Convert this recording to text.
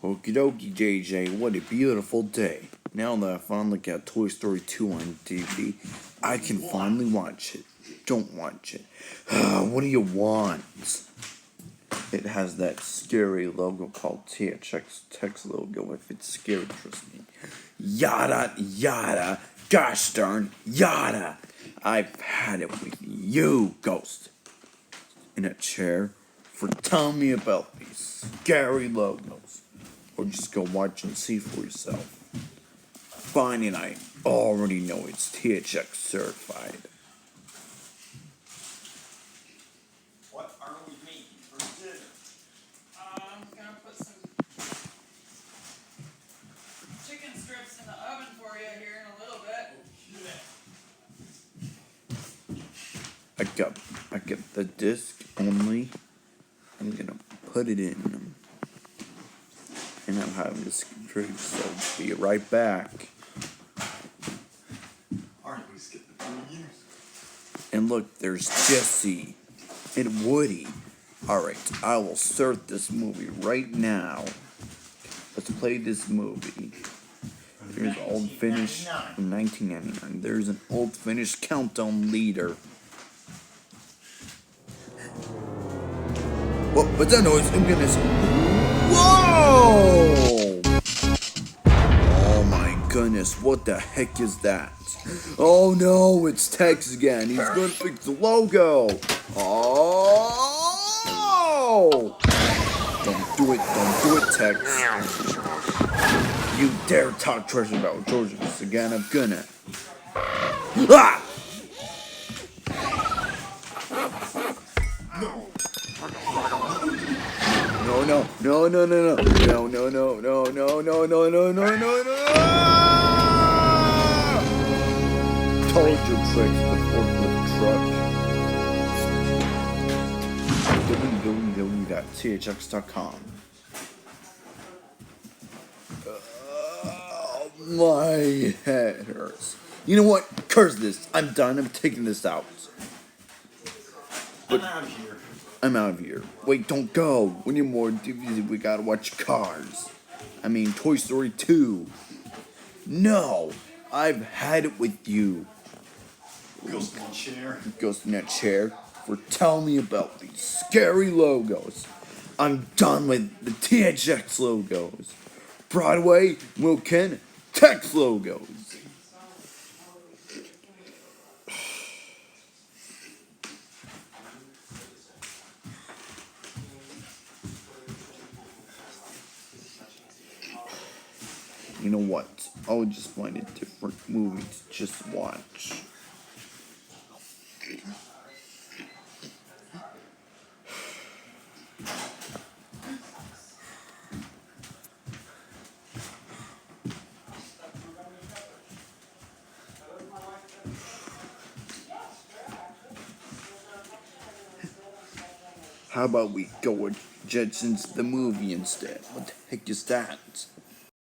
Okie dokie, JJ, what a beautiful day. Now that I finally got Toy Story 2 on DVD, I can finally watch it. Don't watch it. What do you want? It has that scary logo called THX text logo. If it's scary, trust me. Yada, yada, gosh darn, yada. I've had it with you, Ghost. In a chair for telling me about these scary logos. Or just go watch and see for yourself. Fine, and I already know it's THX certified. What are we making for dinner? I'm gonna put some chicken strips in the oven for you here in a little bit. I got the disc only. I'm gonna put it in. And I'm having this Trix, so be right back. Alright, we skip the 2 years. And look, there's Jesse and Woody. Alright, I will start this movie right now. Let's play this movie. There's Old Finish from 1999. There's an Old Finish countdown leader. What's that noise? I'm gonna say. Whoa! Oh my goodness, what the heck is that? Oh no, it's Tex again. He's gonna fix the logo. Oh! Don't do it, Tex. You dare talk trash about Georges again, I'm gonna. Ah! No. Told you, Trix, the forklift truck. www.thx.com. My head hurts. You know what? Curse this. I'm done. I'm taking this out. I'm out of here. Wait, don't go. We need more DVDs. We gotta watch Cars. I mean, Toy Story 2. No, I've had it with you. Ghost in a chair. Ghost in that chair for telling me about these scary logos. I'm done with the THX logos. Broadway, Wilkin, Tex logos. You know what? I'll just find a different movie to just watch. How about we go with Jetsons the movie instead? What the heck is that?